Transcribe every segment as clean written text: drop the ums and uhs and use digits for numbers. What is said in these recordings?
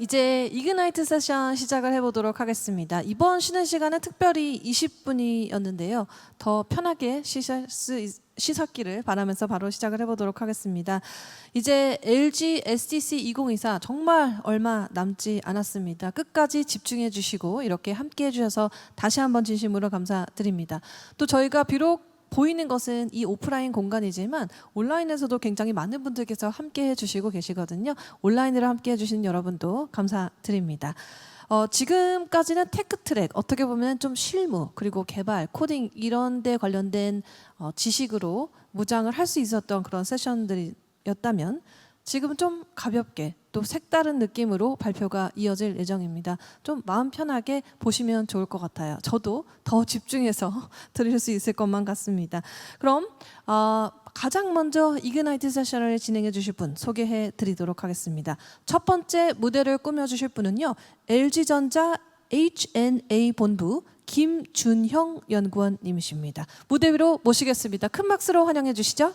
이제 이그나이트 세션 시작을 해보도록 하겠습니다. 이번 쉬는 시간은 특별히 20분이었는데요. 더 편하게 쉬셨기를 바라면서 바로 시작을 해보도록 하겠습니다. 이제 LG SDC 2024 정말 얼마 남지 않았습니다. 끝까지 집중해 주시고 이렇게 함께 해주셔서 다시 한번 진심으로 감사드립니다. 또 저희가 비록 보이는 것은 이 오프라인 공간이지만 온라인에서도 굉장히 많은 분들께서 함께 해주시고 계시거든요. 온라인으로 함께 해주신 여러분도 감사드립니다. 지금까지는 테크 트랙, 어떻게 보면 좀 실무, 그리고 개발, 코딩 이런 데 관련된 지식으로 무장을 할 수 있었던 그런 세션들이었다면 지금은 좀 가볍게 또 색다른 느낌으로 발표가 이어질 예정입니다. 좀 마음 편하게 보시면 좋을 것 같아요. 저도 더 집중해서 들을 수 있을 것만 같습니다. 그럼 가장 먼저 이그나이트 세션을 진행해 주실 분 소개해 드리도록 하겠습니다. 첫 번째 무대를 꾸며 주실 분은요. LG전자 H&A 본부 김준형 연구원님이십니다. 무대 위로 모시겠습니다. 큰 박수로 환영해 주시죠.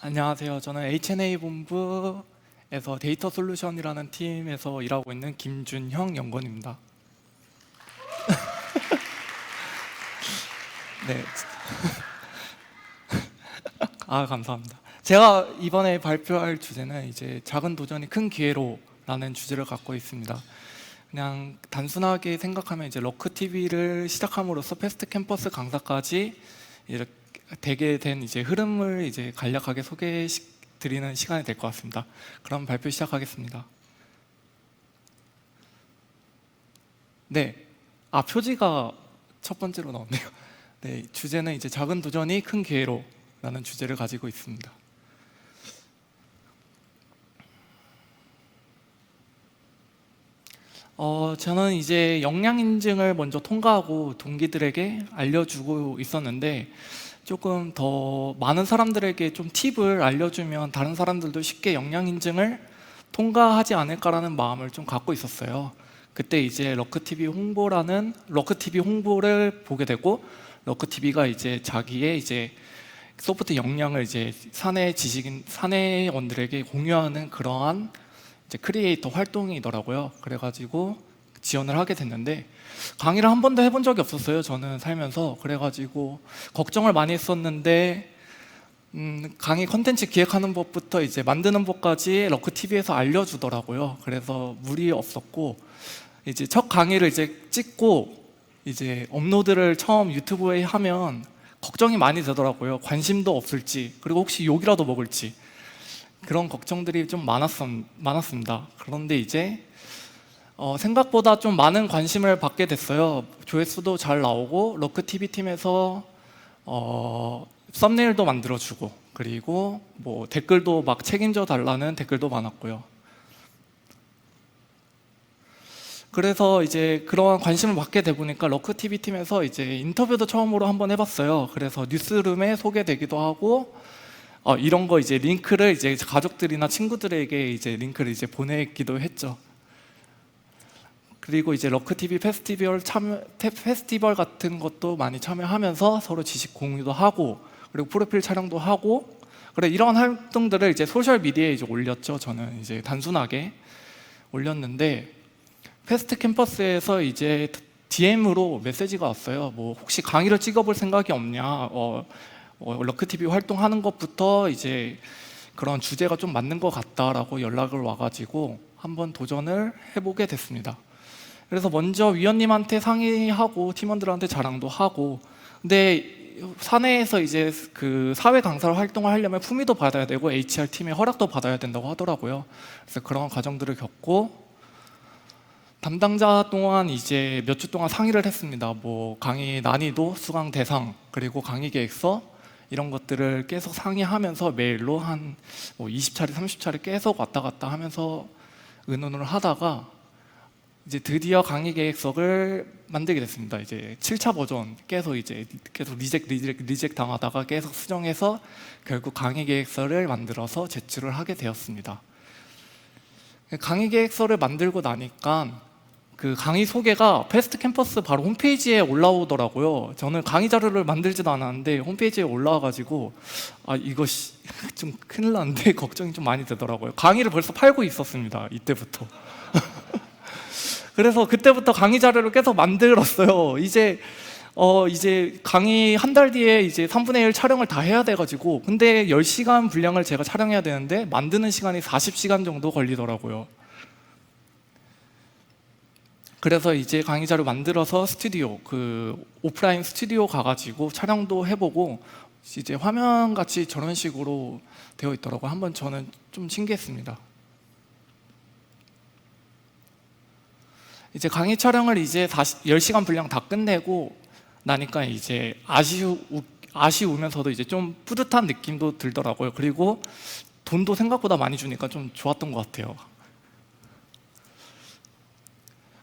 안녕하세요. 저는 H&A 본부에서 데이터 솔루션이라는 팀에서 일하고 있는 김준형 연구원입니다. 네. 감사합니다. 제가 이번에 발표할 주제는 이제 작은 도전이 큰 기회로라는 주제를 갖고 있습니다. 그냥 단순하게 생각하면 이제 러크TV를 시작함으로써 패스트 캠퍼스 강사까지 이렇게 되게 된 이제 흐름을 이제 간략하게 소개해 드리는 시간이 될 것 같습니다. 그럼 발표 시작하겠습니다. 네, 표지가 첫 번째로 나왔네요. 네, 주제는 이제 작은 도전이 큰 기회로라는 주제를 가지고 있습니다. 저는 이제 역량 인증을 먼저 통과하고 동기들에게 알려주고 있었는데 조금 더 많은 사람들에게 좀 팁을 알려주면 다른 사람들도 쉽게 역량 인증을 통과하지 않을까라는 마음을 좀 갖고 있었어요. 그때 이제 러크TV 홍보를 보게 되고 러크TV가 이제 자기의 이제 소프트 역량을 이제 사내원들에게 공유하는 그러한 이제 크리에이터 활동이더라고요. 그래가지고 지원을 하게 됐는데 강의를 한 번도 해본 적이 없었어요. 저는 살면서. 그래가지고 걱정을 많이 했었는데 강의 컨텐츠 기획하는 법부터 이제 만드는 법까지 러크TV에서 알려주더라고요. 그래서 무리 없었고 이제 첫 강의를 이제 찍고 이제 업로드를 처음 유튜브에 하면 걱정이 많이 되더라고요. 관심도 없을지, 그리고 혹시 욕이라도 먹을지 그런 걱정들이 좀 많았습니다. 그런데 이제 생각보다 좀 많은 관심을 받게 됐어요. 조회수도 잘 나오고 러크TV 팀에서 썸네일도 만들어주고 그리고 뭐 댓글도 막 책임져 달라는 댓글도 많았고요. 그래서 이제 그러한 관심을 받게 돼 보니까 러크TV 팀에서 이제 인터뷰도 처음으로 한번 해봤어요. 그래서 뉴스룸에 소개되기도 하고 이런 거 이제 링크를 이제 가족들이나 친구들에게 이제 링크를 이제 보내기도 했죠. 그리고 이제 러크TV 페스티벌 같은 것도 많이 참여하면서 서로 지식 공유도 하고 그리고 프로필 촬영도 하고 이런 활동들을 이제 소셜 미디어에 이제 올렸죠. 저는 이제 단순하게 올렸는데 패스트 캠퍼스에서 이제 DM으로 메시지가 왔어요. 뭐 혹시 강의를 찍어볼 생각이 없냐? 러크TV 활동하는 것부터 이제 그런 주제가 좀 맞는 것 같다라고 연락을 와가지고 한번 도전을 해보게 됐습니다. 그래서 먼저 위원님한테 상의하고 팀원들한테 자랑도 하고, 근데 사내에서 이제 그 사회 강사로 활동을 하려면 품위도 받아야 되고 HR 팀의 허락도 받아야 된다고 하더라고요. 그래서 그런 과정들을 겪고 담당자 동안 이제 몇 주 동안 상의를 했습니다. 뭐 강의 난이도, 수강 대상, 그리고 강의 계획서 이런 것들을 계속 상의하면서 메일로 한 20차례, 30차례 계속 왔다 갔다 하면서 의논을 하다가 이제 드디어 강의 계획서를 만들게 됐습니다. 이제 7차 버전 계속 리젝 당하다가 계속 수정해서 결국 강의 계획서를 만들어서 제출을 하게 되었습니다. 강의 계획서를 만들고 나니까 그 강의 소개가 패스트 캠퍼스 바로 홈페이지에 올라오더라고요. 저는 강의 자료를 만들지도 않았는데 홈페이지에 올라와가지고 아 이거 좀 큰일 났는데 걱정이 좀 많이 되더라고요. 강의를 벌써 팔고 있었습니다. 이때부터. 그래서 그때부터 강의 자료를 계속 만들었어요. 이제 강의 한 달 뒤에 이제 3분의 1 촬영을 다 해야 돼가지고, 근데 10시간 분량을 제가 촬영해야 되는데 만드는 시간이 40시간 정도 걸리더라고요. 그래서 이제 강의 자료 만들어서 스튜디오, 그 오프라인 스튜디오 가가지고 촬영도 해보고, 이제 화면 같이 저런 식으로 되어 있더라고요. 한번 저는 좀 신기했습니다. 이제 강의 촬영을 이제 10시간 분량 다 끝내고 나니까 이제 아쉬우면서도 이제 좀 뿌듯한 느낌도 들더라고요. 그리고 돈도 생각보다 많이 주니까 좀 좋았던 것 같아요.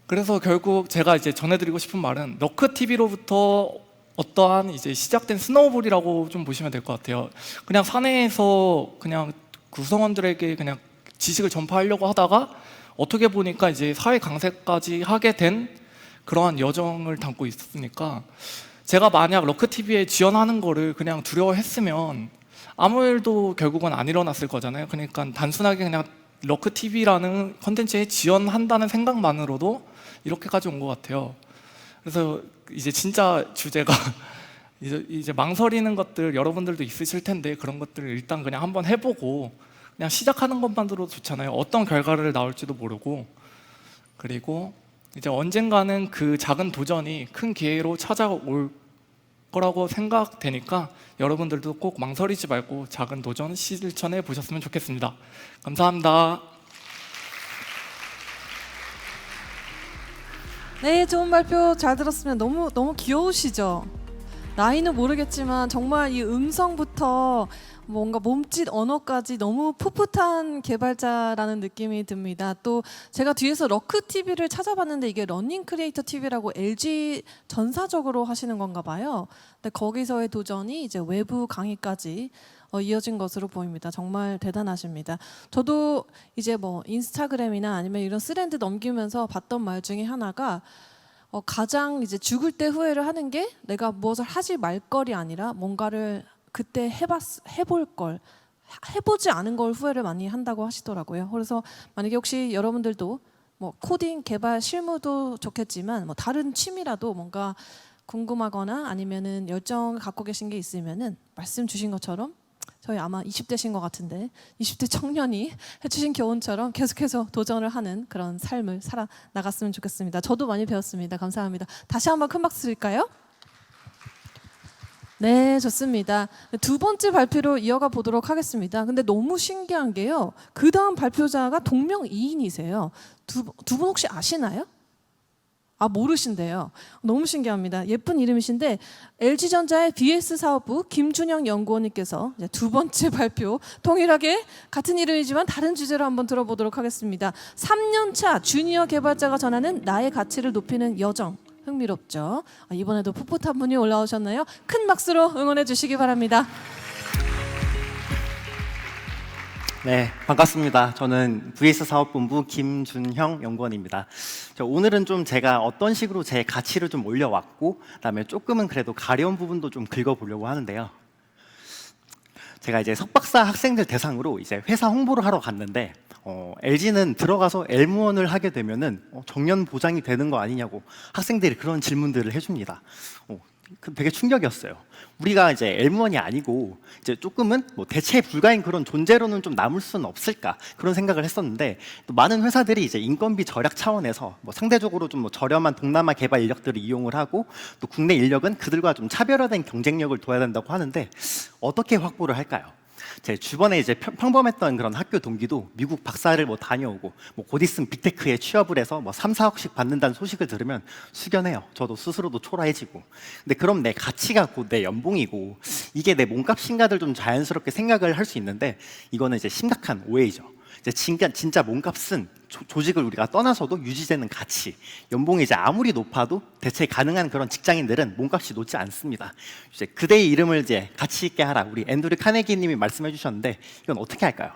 그래서 결국 제가 이제 전해드리고 싶은 말은 러크TV로부터 어떠한 이제 시작된 스노우볼이라고 좀 보시면 될 것 같아요. 그냥 사내에서 그냥 구성원들에게 그냥 지식을 전파하려고 하다가 어떻게 보니까 이제 사회 강세까지 하게 된 그러한 여정을 담고 있으니까, 제가 만약 러크TV에 지원하는 거를 그냥 두려워했으면 아무 일도 결국은 안 일어났을 거잖아요. 그러니까 단순하게 그냥 러크TV라는 컨텐츠에 지원한다는 생각만으로도 이렇게까지 온 것 같아요. 그래서 이제 진짜 주제가 이제 망설이는 것들 여러분들도 있으실 텐데, 그런 것들을 일단 그냥 한번 해보고 그냥 시작하는 것만으로도 좋잖아요. 어떤 결과를 나올지도 모르고. 그리고 이제 언젠가는 그 작은 도전이 큰 기회로 찾아올 거라고 생각되니까 여러분들도 꼭 망설이지 말고 작은 도전 실천해 보셨으면 좋겠습니다. 감사합니다. 네, 좋은 발표 잘 들었습니다. 너무 귀여우시죠? 나이는 모르겠지만 정말 이 음성부터 뭔가 몸짓 언어까지 너무 풋풋한 개발자라는 느낌이 듭니다. 또 제가 뒤에서 러크TV를 찾아봤는데 이게 러닝 크리에이터 TV라고 LG 전사적으로 하시는 건가 봐요. 근데 거기서의 도전이 이제 외부 강의까지 이어진 것으로 보입니다. 정말 대단하십니다. 저도 이제 뭐 인스타그램이나 아니면 이런 스랜드 넘기면서 봤던 말 중에 하나가 가장 이제 죽을 때 후회를 하는 게 내가 무엇을 하지 말 걸이 아니라 뭔가를 그때 해볼 걸, 해보지 않은 걸 후회를 많이 한다고 하시더라고요. 그래서 만약에 혹시 여러분들도 뭐 코딩 개발 실무도 좋겠지만 뭐 다른 취미라도 뭔가 궁금하거나 아니면은 열정을 갖고 계신 게 있으면은 말씀 주신 것처럼, 저희 아마 20대신 것 같은데 20대 청년이 해주신 교훈처럼 계속해서 도전을 하는 그런 삶을 살아 나갔으면 좋겠습니다. 저도 많이 배웠습니다. 감사합니다. 다시 한번 큰 박수 드릴까요? 네, 좋습니다. 두 번째 발표로 이어가 보도록 하겠습니다. 근데 너무 신기한 게요, 그 다음 발표자가 동명이인이세요. 두 분 혹시 아시나요? 아, 모르신대요. 너무 신기합니다. 예쁜 이름이신데 LG전자의 BS 사업부 김준영 연구원님께서 이제 두 번째 발표, 동일하게 같은 이름이지만 다른 주제로 한번 들어보도록 하겠습니다. 3년차 주니어 개발자가 전하는 나의 가치를 높이는 여정. 흥미롭죠? 이번에도 풋풋한 분이 올라오셨나요? 큰 박수로 응원해 주시기 바랍니다. 네, 반갑습니다. 저는 VS 사업본부 김준형 연구원입니다. 오늘은 좀 제가 어떤 식으로 제 가치를 좀 올려왔고, 그다음에 조금은 그래도 가려운 부분도 좀 긁어보려고 하는데요. 제가 이제 석박사 학생들 대상으로 이제 회사 홍보를 하러 갔는데, LG는 들어가서 엘무원을 하게 되면은 정년 보장이 되는 거 아니냐고 학생들이 그런 질문들을 해줍니다. 되게 충격이었어요. 우리가 이제 엘무원이 아니고 이제 조금은 뭐 대체 불가인 그런 존재로는 좀 남을 수는 없을까, 그런 생각을 했었는데, 또 많은 회사들이 이제 인건비 절약 차원에서 뭐 상대적으로 좀 뭐 저렴한 동남아 개발 인력들을 이용을 하고, 또 국내 인력은 그들과 좀 차별화된 경쟁력을 둬야 된다고 하는데, 어떻게 확보를 할까요? 제 주변에 이제 평범했던 그런 학교 동기도 미국 박사를 뭐 다녀오고 뭐 곧 있으면 빅테크에 취업을 해서 뭐 3, 4억씩 받는다는 소식을 들으면 숙연해요. 저도 스스로도 초라해지고. 근데 그럼 내 가치가 곧 내 연봉이고 이게 내 몸값인가들 좀 자연스럽게 생각을 할 수 있는데, 이거는 이제 심각한 오해이죠. 이제 진짜 몸값은 조직을 우리가 떠나서도 유지되는 가치, 연봉이 이제 아무리 높아도 대체 가능한 그런 직장인들은 몸값이 높지 않습니다. 이제 그대의 이름을 이제 가치 있게 하라, 우리 앤드류 카네기님이 말씀해 주셨는데, 이건 어떻게 할까요?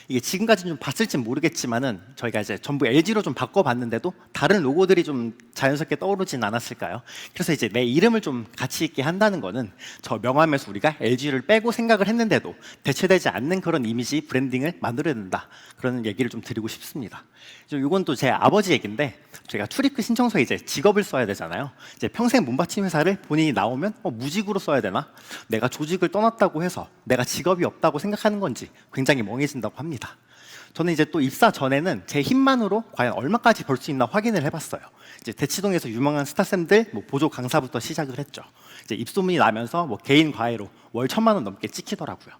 이게 지금까지 좀 봤을진 모르겠지만은 저희가 이제 전부 LG로 좀 바꿔봤는데도 다른 로고들이 좀 자연스럽게 떠오르진 않았을까요? 그래서 이제 내 이름을 좀 가치 있게 한다는 거는 저 명함에서 우리가 LG를 빼고 생각을 했는데도 대체되지 않는 그런 이미지 브랜딩을 만들어야 된다. 그런 얘기를 좀 드리고 싶습니다. 이건 또 제 아버지 얘기인데 제가 출입구 신청서에 이제 직업을 써야 되잖아요. 이제 평생 문받침 회사를 본인이 나오면 무직으로 써야 되나? 내가 조직을 떠났다고 해서 내가 직업이 없다고 생각하는 건지 굉장히 멍해진다고 합니다. 저는 이제 또 입사 전에는 제 힘만으로 과연 얼마까지 벌 수 있나 확인을 해봤어요. 이제 대치동에서 유명한 스타쌤들 보조 강사부터 시작을 했죠. 이제 입소문이 나면서 개인 과외로 월 1,000만 원 넘게 찍히더라고요.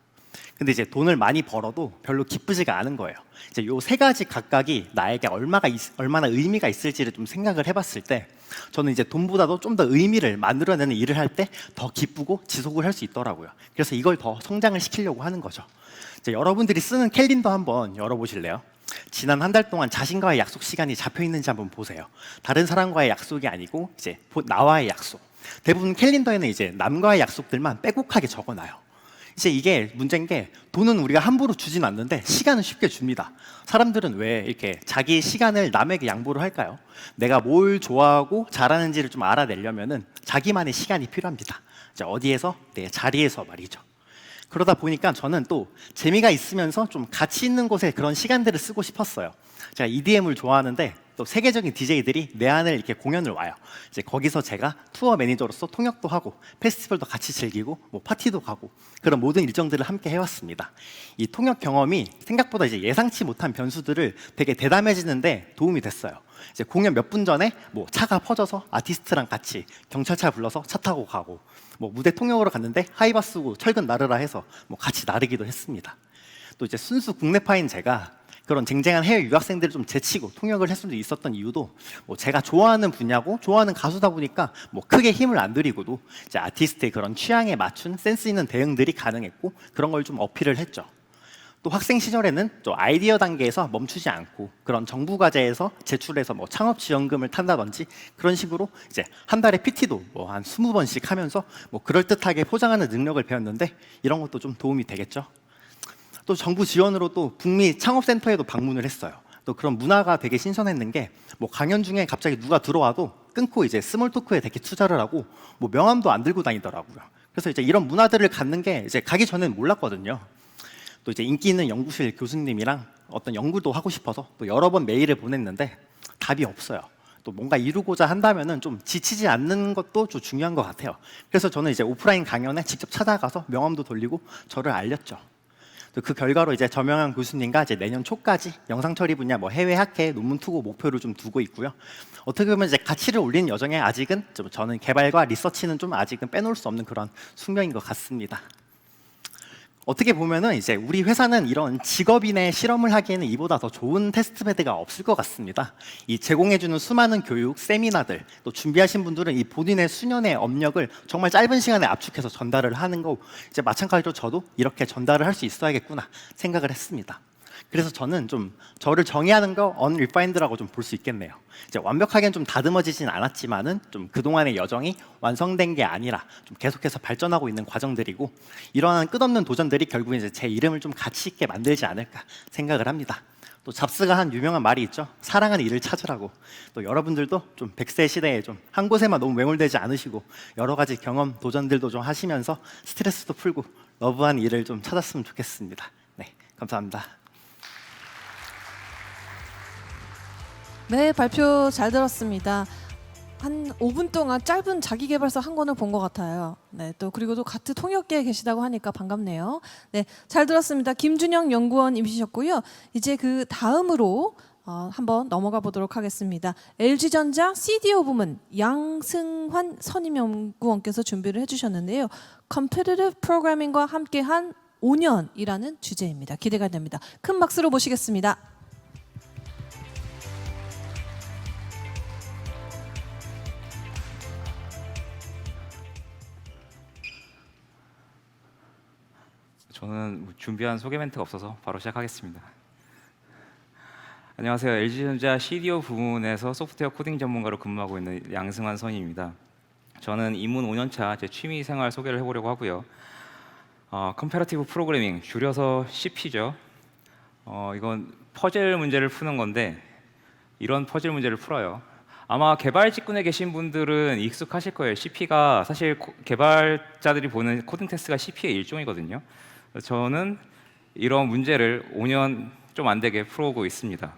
근데 이제 돈을 많이 벌어도 별로 기쁘지가 않은 거예요. 이제 요 세 가지 각각이 나에게 얼마나 의미가 있을지를 좀 생각을 해봤을 때 저는 이제 돈보다도 좀 더 의미를 만들어내는 일을 할 때 더 기쁘고 지속을 할 수 있더라고요. 그래서 이걸 더 성장을 시키려고 하는 거죠. 이제 여러분들이 쓰는 캘린더 한번 열어보실래요? 지난 한 달 동안 자신과의 약속 시간이 잡혀 있는지 한번 보세요. 다른 사람과의 약속이 아니고 이제 나와의 약속. 대부분 캘린더에는 이제 남과의 약속들만 빼곡하게 적어놔요. 이제 이게 문제인 게 돈은 우리가 함부로 주진 않는데 시간은 쉽게 줍니다. 사람들은 왜 이렇게 자기 시간을 남에게 양보를 할까요? 내가 뭘 좋아하고 잘하는지를 좀 알아내려면은 자기만의 시간이 필요합니다. 이제 어디에서? 내 자리에서 말이죠. 그러다 보니까 저는 또 재미가 있으면서 좀 가치 있는 곳에 그런 시간들을 쓰고 싶었어요. 제가 EDM을 좋아하는데 또 세계적인 DJ들이 내 안을 이렇게 공연을 와요. 이제 거기서 제가 투어 매니저로서 통역도 하고 페스티벌도 같이 즐기고 파티도 가고 그런 모든 일정들을 함께 해왔습니다. 이 통역 경험이 생각보다 이제 예상치 못한 변수들을 되게 대담해지는데 도움이 됐어요. 이제 공연 몇 분 전에 차가 퍼져서 아티스트랑 같이 경찰차 불러서 차 타고 가고 무대 통역으로 갔는데 하이바 쓰고 철근 나르라 해서 같이 나르기도 했습니다. 또 이제 순수 국내파인 제가 그런 쟁쟁한 해외 유학생들을 좀 제치고 통역을 할 수도 있었던 이유도 제가 좋아하는 분야고 좋아하는 가수다 보니까 크게 힘을 안 들이고도 이제 아티스트의 그런 취향에 맞춘 센스 있는 대응들이 가능했고 그런 걸 좀 어필을 했죠. 또 학생 시절에는 또 아이디어 단계에서 멈추지 않고 그런 정부 과제에서 제출해서 창업 지원금을 탄다든지 그런 식으로 이제 한 달에 PT도 한 20번씩 하면서 그럴듯하게 포장하는 능력을 배웠는데 이런 것도 좀 도움이 되겠죠. 또 정부 지원으로 또 북미 창업센터에도 방문을 했어요. 또 그런 문화가 되게 신선했는 게 강연 중에 갑자기 누가 들어와도 끊고 이제 스몰 토크에 되게 투자를 하고 명함도 안 들고 다니더라고요. 그래서 이제 이런 문화들을 갖는 게 이제 가기 전에는 몰랐거든요. 또 이제 인기 있는 연구실 교수님이랑 어떤 연구도 하고 싶어서 또 여러 번 메일을 보냈는데 답이 없어요. 또 뭔가 이루고자 한다면은 좀 지치지 않는 것도 좀 중요한 것 같아요. 그래서 저는 이제 오프라인 강연에 직접 찾아가서 명함도 돌리고 저를 알렸죠. 그 결과로 이제 저명한 교수님과 이제 내년 초까지 영상 처리 분야 해외 학회 논문 투고 목표를 좀 두고 있고요. 어떻게 보면 이제 가치를 올리는 여정에 아직은 저는 개발과 리서치는 좀 아직은 빼놓을 수 없는 그런 숙명인 것 같습니다. 어떻게 보면은 이제 우리 회사는 이런 직업인의 실험을 하기에는 이보다 더 좋은 테스트베드가 없을 것 같습니다. 이 제공해주는 수많은 교육, 세미나들, 또 준비하신 분들은 이 본인의 수년의 업력을 정말 짧은 시간에 압축해서 전달을 하는 거 이제 마찬가지로 저도 이렇게 전달을 할 수 있어야겠구나 생각을 했습니다. 그래서 저는 좀 저를 정의하는 거 unrefined라고 좀 볼 수 있겠네요. 이제 완벽하게는 좀 다듬어지진 않았지만은 좀 그동안의 여정이 완성된 게 아니라 좀 계속해서 발전하고 있는 과정들이고 이러한 끝없는 도전들이 결국 이제 제 이름을 좀 가치 있게 만들지 않을까 생각을 합니다. 또 잡스가 한 유명한 말이 있죠. 사랑하는 일을 찾으라고. 또 여러분들도 좀 100세 시대에 좀 한 곳에만 너무 매몰되지 않으시고 여러 가지 경험, 도전들도 좀 하시면서 스트레스도 풀고 러브한 일을 좀 찾았으면 좋겠습니다. 네, 감사합니다. 네, 발표 잘 들었습니다. 한 5분 동안 짧은 자기계발서 한 권을 본 것 같아요. 네, 또 그리고 또 같은 통역계에 계시다고 하니까 반갑네요. 네, 잘 들었습니다. 김준영 연구원님이셨고요. 이제 그 다음으로 한번 넘어가 보도록 하겠습니다. LG전자 CDO 부문 양승환 선임연구원께서 준비를 해주셨는데요. Competitive Programming과 함께한 5년이라는 주제입니다. 기대가 됩니다. 큰 박수로 모시겠습니다. 저는 준비한 소개 멘트가 없어서 바로 시작하겠습니다. 안녕하세요. LG전자 CDO 부문에서 소프트웨어 코딩 전문가로 근무하고 있는 양승환 선임입니다. 저는 입문 5년차 제 취미 생활 소개를 해보려고 하고요. 컴패러티브 프로그래밍, 줄여서 CP죠. 이건 퍼즐 문제를 푸는 건데 이런 퍼즐 문제를 풀어요. 아마 개발 직군에 계신 분들은 익숙하실 거예요. CP가 사실 개발자들이 보는 코딩 테스트가 CP의 일종이거든요. 저는 이런 문제를 5년 좀 안 되게 풀어오고 있습니다.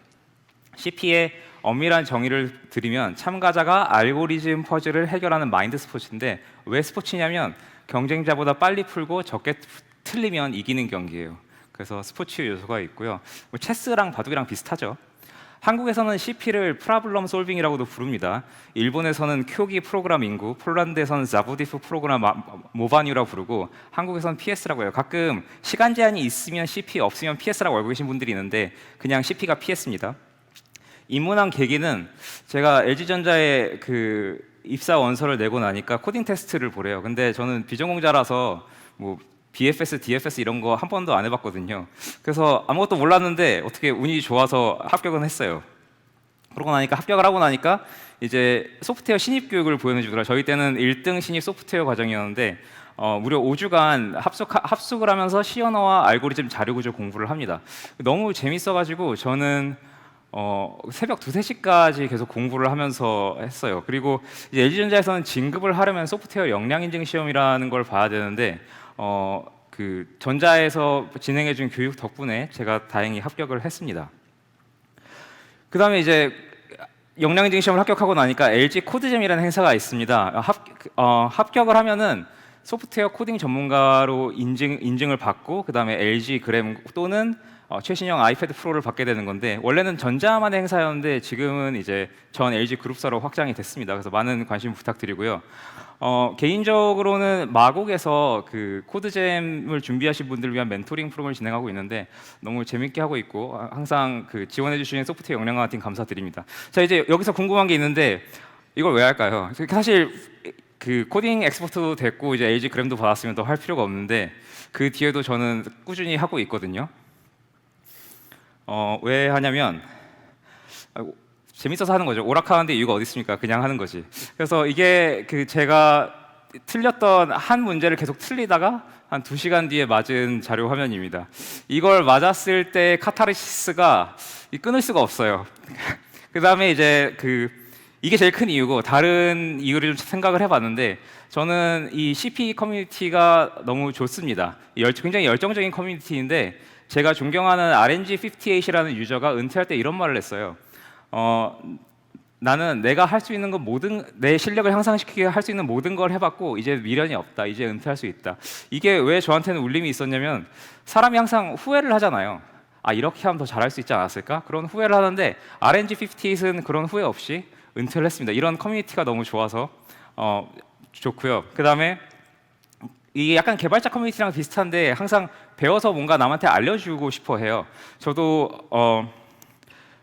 CP의 엄밀한 정의를 드리면 참가자가 알고리즘 퍼즐을 해결하는 마인드 스포츠인데 왜 스포츠냐면 경쟁자보다 빨리 풀고 적게 틀리면 이기는 경기예요. 그래서 스포츠 요소가 있고요. 뭐 체스랑 바둑이랑 비슷하죠. 한국에서는 CP를 프라블럼 솔빙이라고도 부릅니다. 일본에서는 쿄기 프로그라밍구, 폴란드에서는 자부디프 프로그램 모바뉴라고 부르고 한국에서는 PS라고 해요. 가끔 시간 제한이 있으면 CP, 없으면 PS라고 알고 계신 분들이 있는데 그냥 CP가 PS입니다. 입문한 계기는 제가 LG전자에 그 입사 원서를 내고 나니까 코딩 테스트를 보래요. 근데 저는 비전공자라서 뭐 BFS, DFS 이런 거 한 번도 안 해봤거든요. 그래서 아무것도 몰랐는데 어떻게 운이 좋아서 합격은 했어요. 그러고 나니까 합격을 하고 나니까 이제 소프트웨어 신입 교육을 보여주더라. 저희 때는 1등 신입 소프트웨어 과정이었는데 무려 5주간 합숙을 하면서 C 언어와 알고리즘 자료 구조 공부를 합니다. 너무 재밌어가지고 저는 새벽 2, 3시까지 계속 공부를 하면서 했어요. 그리고 이제 LG전자에서는 진급을 하려면 소프트웨어 역량 인증 시험이라는 걸 봐야 되는데 그 전자에서 진행해준 교육 덕분에 제가 다행히 합격을 했습니다. 그 다음에 이제 역량 인증 시험을 합격하고 나니까 LG 코드잼이라는 행사가 있습니다. 합격을 하면은 소프트웨어 코딩 전문가로 인증을 받고 그 다음에 LG 그램 또는 최신형 아이패드 프로를 받게 되는 건데 원래는 전자만의 행사였는데 지금은 이제 전 LG 그룹사로 확장이 됐습니다. 그래서 많은 관심 부탁드리고요. 개인적으로는 마곡에서 그 코드잼을 준비하신 분들을 위한 멘토링 프로그램을 진행하고 있는데 너무 재밌게 하고 있고 항상 그 지원해 주시는 소프트웨어 역량강화 팀 감사드립니다. 자, 이제 여기서 궁금한 게 있는데 이걸 왜 할까요? 사실 그 코딩 엑스퍼트도 됐고 이제 LG 그램도 받았으면 더 할 필요가 없는데 그 뒤에도 저는 꾸준히 하고 있거든요. 왜 하냐면 재밌어서 하는 거죠. 오락하는데 이유가 어디 있습니까? 그냥 하는 거지. 그래서 이게 그 제가 틀렸던 한 문제를 계속 틀리다가 한 2시간 뒤에 맞은 자료 화면입니다. 이걸 맞았을 때 카타르시스가 끊을 수가 없어요. 그 다음에 이제 이게 제일 큰 이유고 다른 이유를 좀 생각을 해봤는데 저는 이 CP 커뮤니티가 너무 좋습니다. 굉장히 열정적인 커뮤니티인데 제가 존경하는 RNG58이라는 유저가 은퇴할 때 이런 말을 했어요. 나는 내가 할 수 있는 건 내 실력을 향상시키게 할 수 있는 모든 걸 해봤고 이제 미련이 없다. 이제 은퇴할 수 있다. 이게 왜 저한테는 울림이 있었냐면 사람이 항상 후회를 하잖아요. 이렇게 하면 더 잘할 수 있지 않았을까? 그런 후회를 하는데 RNG58은 그런 후회 없이 은퇴를 했습니다. 이런 커뮤니티가 너무 좋아서 좋고요. 그 다음에 이게 약간 개발자 커뮤니티랑 비슷한데 항상 배워서 뭔가 남한테 알려주고 싶어 해요. 저도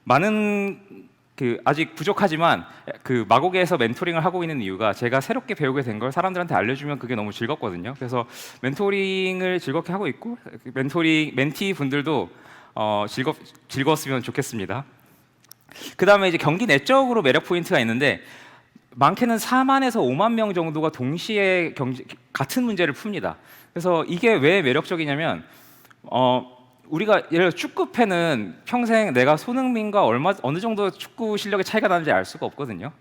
많은 아직 부족하지만 마곡에서 멘토링을 하고 있는 이유가 제가 새롭게 배우게 된 걸 사람들한테 알려주면 그게 너무 즐겁거든요. 그래서 멘토링을 즐겁게 하고 있고 멘티 분들도 즐거웠으면 좋겠습니다. 그 다음에 이제 경기 내적으로 매력 포인트가 있는데 많게는 4만에서 5만 명 정도가 동시에 같은 문제를 풉니다. 그래서 이게 왜 매력적이냐면 우리가 예를 들어 축구 팬은 평생 내가 손흥민과 어느 정도 축구 실력의 차이가 나는지 알 수가 없거든요.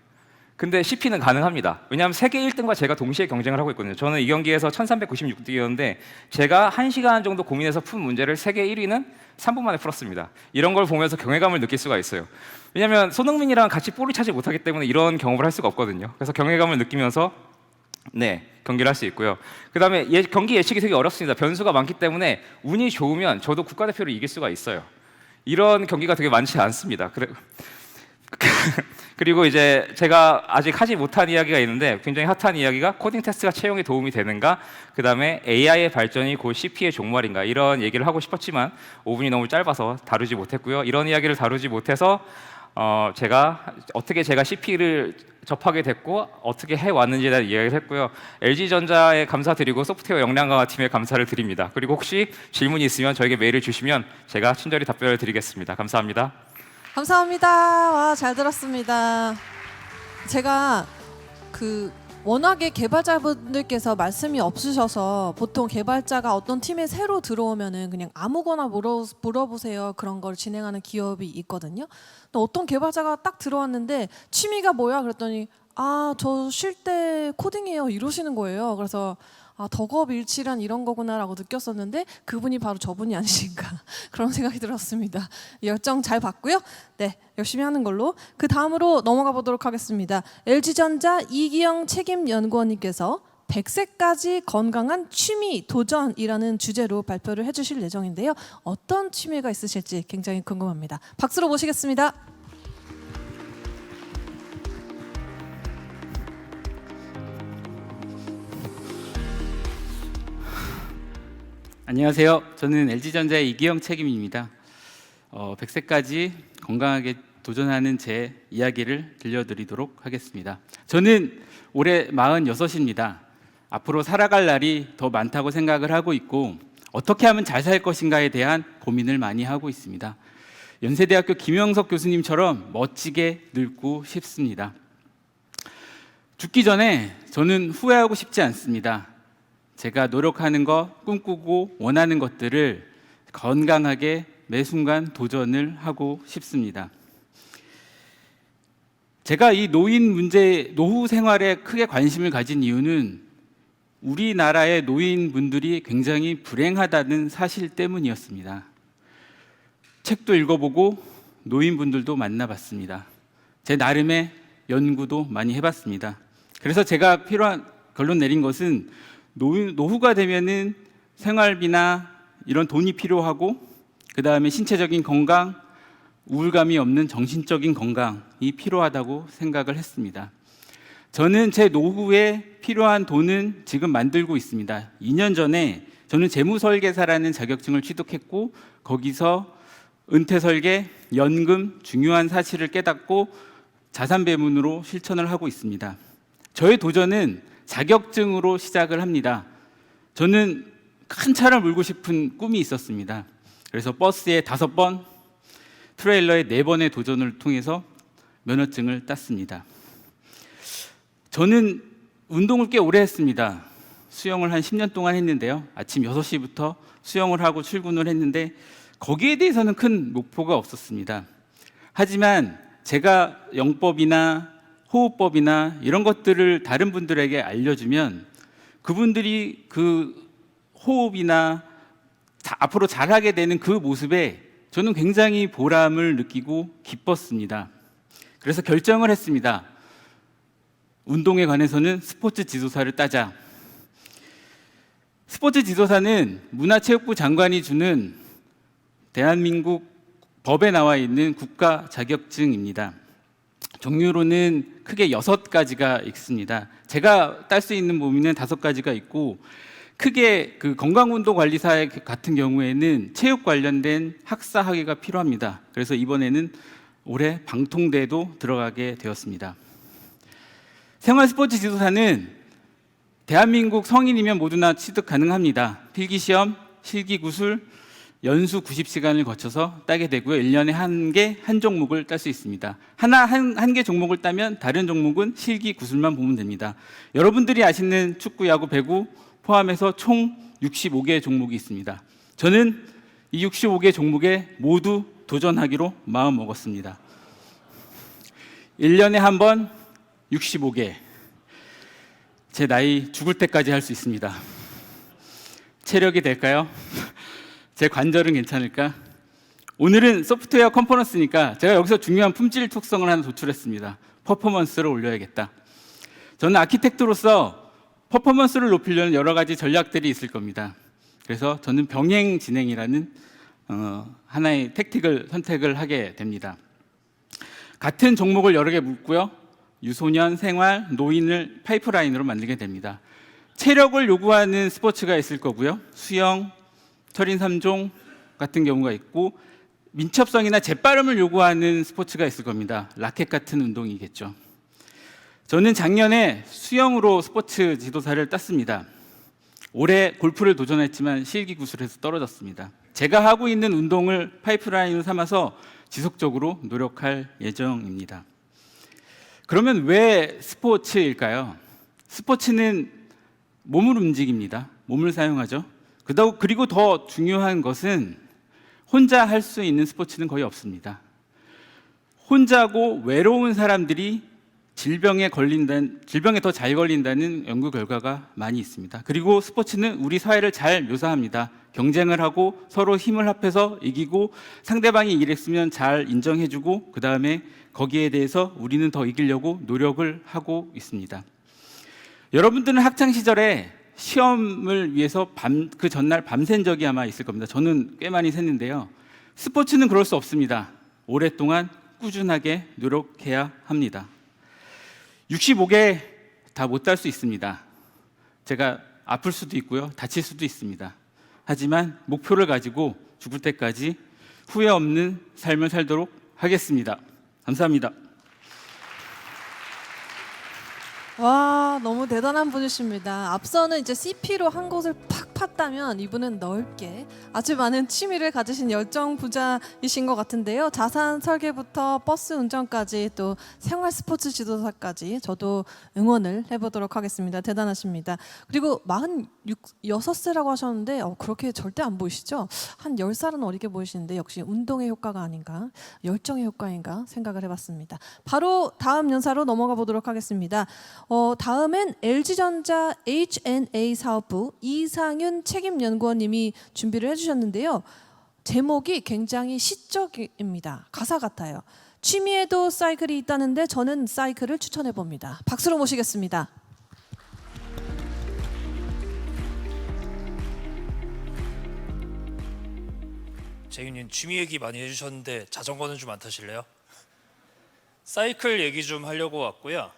근데 CP는 가능합니다. 왜냐하면 세계 1등과 제가 동시에 경쟁을 하고 있거든요. 저는 이 경기에서 1396등이었는데 제가 1시간 정도 고민해서 푼 문제를 세계 1위는 3분 만에 풀었습니다. 이런 걸 보면서 경외감을 느낄 수가 있어요. 왜냐하면 손흥민이랑 같이 볼을 차지 못하기 때문에 이런 경험을 할 수가 없거든요. 그래서 경외감을 느끼면서 경기를 할 수 있고요. 그 다음에 경기 예측이 되게 어렵습니다. 변수가 많기 때문에 운이 좋으면 저도 국가대표를 이길 수가 있어요. 이런 경기가 되게 많지 않습니다. 그리고 이제 제가 아직 하지 못한 이야기가 있는데 굉장히 핫한 이야기가 코딩 테스트가 채용에 도움이 되는가, 그 다음에 AI의 발전이 곧 CP의 종말인가, 이런 얘기를 하고 싶었지만 5분이 너무 짧아서 다루지 못했고요. 이런 이야기를 다루지 못해서 제가 CP를 접하게 됐고 어떻게 해왔는지에 대한 이야기를 했고요. LG전자에 감사드리고 소프트웨어 역량 강화 팀에 감사를 드립니다. 그리고 혹시 질문이 있으면 저에게 메일을 주시면 제가 친절히 답변을 드리겠습니다. 감사합니다. 감사합니다. 와, 잘 들었습니다. 제가 워낙에 개발자분들께서 말씀이 없으셔서 보통 개발자가 어떤 팀에 새로 들어오면은 그냥 아무거나 물어보세요. 그런 걸 진행하는 기업이 있거든요. 근데 어떤 개발자가 딱 들어왔는데 취미가 뭐야? 그랬더니 저 쉴 때 코딩해요. 이러시는 거예요. 그래서 덕업일치란 이런 거구나라고 느꼈었는데 그분이 바로 저분이 아니신가 그런 생각이 들었습니다. 열정 잘 봤고요. 네, 열심히 하는 걸로. 그 다음으로 넘어가 보도록 하겠습니다. LG전자 이기영 책임연구원님께서 100세까지 건강한 취미 도전이라는 주제로 발표를 해주실 예정인데요. 어떤 취미가 있으실지 굉장히 궁금합니다. 박수로 모시겠습니다. 안녕하세요. 저는 LG전자의 이기영 책임입니다. 100세까지 건강하게 도전하는 제 이야기를 들려드리도록 하겠습니다. 저는 올해 46입니다. 앞으로 살아갈 날이 더 많다고 생각을 하고 있고 어떻게 하면 잘 살 것인가에 대한 고민을 많이 하고 있습니다. 연세대학교 김영석 교수님처럼 멋지게 늙고 싶습니다. 죽기 전에 저는 후회하고 싶지 않습니다. 제가 노력하는 것, 꿈꾸고 원하는 것들을 건강하게 매 순간 도전을 하고 싶습니다. 제가 이 노인 문제, 노후 생활에 크게 관심을 가진 이유는 우리나라의 노인분들이 굉장히 불행하다는 사실 때문이었습니다. 책도 읽어보고 노인분들도 만나봤습니다. 제 나름의 연구도 많이 해봤습니다. 그래서 제가 필요한 결론 내린 것은 노후가 되면은 생활비나 이런 돈이 필요하고 그 다음에 신체적인 건강, 우울감이 없는 정신적인 건강이 필요하다고 생각을 했습니다. 저는 제 노후에 필요한 돈은 지금 만들고 있습니다. 2년 전에 저는 재무설계사라는 자격증을 취득했고 거기서 은퇴설계, 연금, 중요한 사실을 깨닫고 자산배분으로 실천을 하고 있습니다. 저의 도전은 자격증으로 시작을 합니다. 저는 큰 차를 몰고 싶은 꿈이 있었습니다. 그래서 버스에 5번, 트레일러에 4번의 도전을 통해서 면허증을 땄습니다. 저는 운동을 꽤 오래 했습니다. 수영을 한 10년 동안 했는데요. 아침 6시부터 수영을 하고 출근을 했는데 거기에 대해서는 큰 목표가 없었습니다. 하지만 제가 영법이나 호흡법이나 이런 것들을 다른 분들에게 알려주면 그분들이 그 호흡이나 앞으로 잘하게 되는 그 모습에 저는 굉장히 보람을 느끼고 기뻤습니다. 그래서 결정을 했습니다. 운동에 관해서는 스포츠 지도사를 따자. 스포츠 지도사는 문화체육부 장관이 주는 대한민국 법에 나와 있는 국가 자격증입니다. 종류로는 크게 6가지가 있습니다. 제가 딸 수 있는 범위는 5가지가 있고 크게 그 건강운동관리사 같은 경우에는 체육 관련된 학사 학위가 필요합니다. 그래서 이번에는 올해 방통대도 들어가게 되었습니다. 생활스포츠 지도사는 대한민국 성인이면 모두나 취득 가능합니다. 필기시험, 실기구술, 연수 90시간을 거쳐서 따게 되고요. 1년에 한 종목을 딸 수 있습니다. 한 개 종목을 따면 다른 종목은 실기 구술만 보면 됩니다. 여러분들이 아시는 축구, 야구, 배구 포함해서 총 65개의 종목이 있습니다. 저는 이 65개 종목에 모두 도전하기로 마음 먹었습니다. 1년에 한 번 65개. 제 나이 죽을 때까지 할 수 있습니다. 체력이 될까요? 제 관절은 괜찮을까? 오늘은 소프트웨어 컨퍼런스니까 제가 여기서 중요한 품질 특성을 하나 도출했습니다. 퍼포먼스를 올려야겠다. 저는 아키텍트로서 퍼포먼스를 높이려는 여러 가지 전략들이 있을 겁니다. 그래서 저는 병행 진행이라는 하나의 택틱을 선택을 하게 됩니다. 같은 종목을 여러 개 묶고요. 유소년, 생활, 노인을 파이프라인으로 만들게 됩니다. 체력을 요구하는 스포츠가 있을 거고요. 수영, 철인 3종 같은 경우가 있고 민첩성이나 재빠름을 요구하는 스포츠가 있을 겁니다. 라켓 같은 운동이겠죠. 저는 작년에 수영으로 스포츠 지도사를 땄습니다. 올해 골프를 도전했지만 실기구술에서 떨어졌습니다. 제가 하고 있는 운동을 파이프라인으로 삼아서 지속적으로 노력할 예정입니다. 그러면 왜 스포츠일까요? 스포츠는 몸을 움직입니다. 몸을 사용하죠. 그리고 더 중요한 것은 혼자 할 수 있는 스포츠는 거의 없습니다. 혼자고 외로운 사람들이 질병에 더 잘 걸린다는 연구 결과가 많이 있습니다. 그리고 스포츠는 우리 사회를 잘 묘사합니다. 경쟁을 하고 서로 힘을 합해서 이기고 상대방이 이랬으면 잘 인정해주고 그 다음에 거기에 대해서 우리는 더 이기려고 노력을 하고 있습니다. 여러분들은 학창 시절에 시험을 위해서 그 전날 밤샌 적이 아마 있을 겁니다. 저는 꽤 많이 샜는데요. 스포츠는 그럴 수 없습니다. 오랫동안 꾸준하게 노력해야 합니다. 65개 다 못 딸 수 있습니다. 제가 아플 수도 있고요. 다칠 수도 있습니다. 하지만 목표를 가지고 죽을 때까지 후회 없는 삶을 살도록 하겠습니다. 감사합니다. 와, 너무 대단한 분이십니다. 앞서는 이제 CP로 한 곳을 팍 팠다면 이분은 넓게 아주 많은 취미를 가지신 열정 부자이신 것 같은데요. 자산 설계부터 버스 운전까지 또 생활 스포츠 지도사까지 저도 응원을 해보도록 하겠습니다. 대단하십니다. 그리고 46세라고 하셨는데 그렇게 절대 안 보이시죠? 한 10살은 어리게 보이시는데 역시 운동의 효과가 아닌가, 열정의 효과인가 생각을 해봤습니다. 바로 다음 연사로 넘어가 보도록 하겠습니다. 다음엔 LG전자 H&A 사업부 이상윤 책임연구원님이 준비를 해주셨는데요. 제목이 굉장히 시적입니다. 가사 같아요. 취미에도 사이클이 있다는데 저는 사이클을 추천해 봅니다. 박수로 모시겠습니다. 재윤님 취미 얘기 많이 해주셨는데 자전거는 좀 안 타실래요? 사이클 얘기 좀 하려고 왔고요.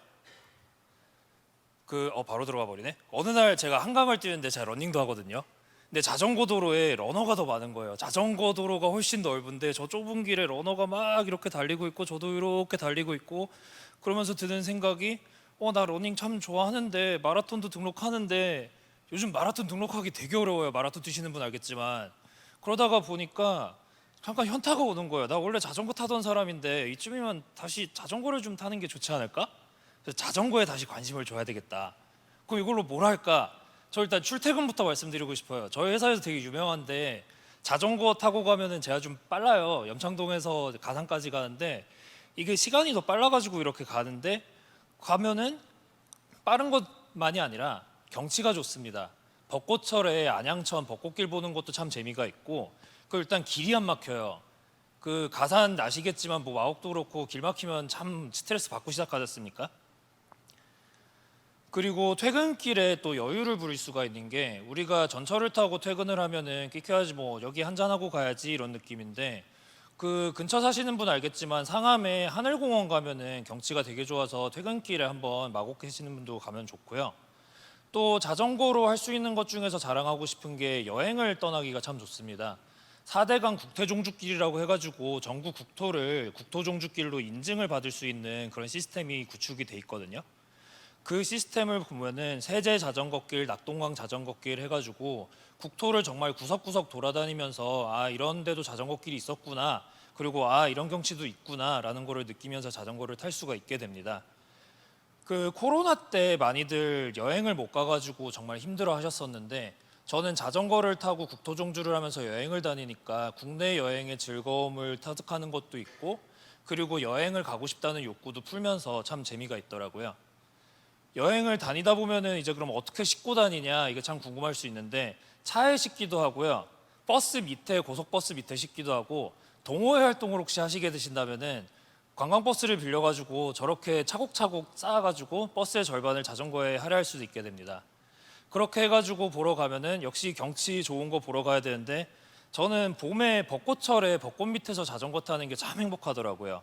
바로 들어가 버리네. 어느 날 제가 한강을 뛰는데 제가 러닝도 하거든요. 근데 자전거 도로에 러너가 더 많은 거예요. 자전거 도로가 훨씬 넓은데 저 좁은 길에 러너가 막 이렇게 달리고 있고 저도 이렇게 달리고 있고 그러면서 드는 생각이 나 러닝 참 좋아하는데 마라톤도 등록하는데 요즘 마라톤 등록하기 되게 어려워요. 마라톤 뛰시는 분 알겠지만 그러다가 보니까 잠깐 현타가 오는 거예요. 나 원래 자전거 타던 사람인데 이쯤이면 다시 자전거를 좀 타는 게 좋지 않을까? 그래서 자전거에 다시 관심을 줘야 되겠다. 그럼 이걸로 뭘 할까? 저 일단 출퇴근부터 말씀드리고 싶어요. 저희 회사에서 되게 유명한데 자전거 타고 가면은 제가 좀 빨라요. 염창동에서 가산까지 가는데 이게 시간이 더 빨라가지고 이렇게 가는데 가면은 빠른 것만이 아니라 경치가 좋습니다. 벚꽃철에 안양천 벚꽃길 보는 것도 참 재미가 있고 일단 길이 안 막혀요. 가산 아시겠지만 마곡도 그렇고 길 막히면 참 스트레스 받고 시작하셨습니까? 그리고 퇴근길에 또 여유를 부릴 수가 있는 게 우리가 전철을 타고 퇴근을 하면은 끼켜야지 여기 한잔하고 가야지 이런 느낌인데 근처 사시는 분 알겠지만 상암에 하늘공원 가면은 경치가 되게 좋아서 퇴근길에 한번 마곡 계시는 분도 가면 좋고요. 또 자전거로 할 수 있는 것 중에서 자랑하고 싶은 게 여행을 떠나기가 참 좋습니다. 4대강 국태종주길이라고 해가지고 전국 국토를 국토종주길로 인증을 받을 수 있는 그런 시스템이 구축이 돼 있거든요. 그 시스템을 보면은 세제 자전거길, 낙동강 자전거길 해가지고 국토를 정말 구석구석 돌아다니면서 이런 데도 자전거길이 있었구나, 그리고 이런 경치도 있구나라는 거를 느끼면서 자전거를 탈 수가 있게 됩니다. 코로나 때 많이들 여행을 못 가가지고 정말 힘들어 하셨었는데 저는 자전거를 타고 국토종주를 하면서 여행을 다니니까 국내 여행의 즐거움을 터득하는 것도 있고 그리고 여행을 가고 싶다는 욕구도 풀면서 참 재미가 있더라고요. 여행을 다니다 보면은 이제 그럼 어떻게 싣고 다니냐 이게 참 궁금할 수 있는데 차에 싣기도 하고요. 버스 밑에 고속버스 밑에 싣기도 하고 동호회 활동을 혹시 하시게 되신다면은 관광버스를 빌려가지고 저렇게 차곡차곡 쌓아가지고 버스의 절반을 자전거에 할애할 수도 있게 됩니다. 그렇게 해가지고 보러 가면은 역시 경치 좋은 거 보러 가야 되는데 저는 봄에 벚꽃철에 벚꽃 밑에서 자전거 타는 게 참 행복하더라고요.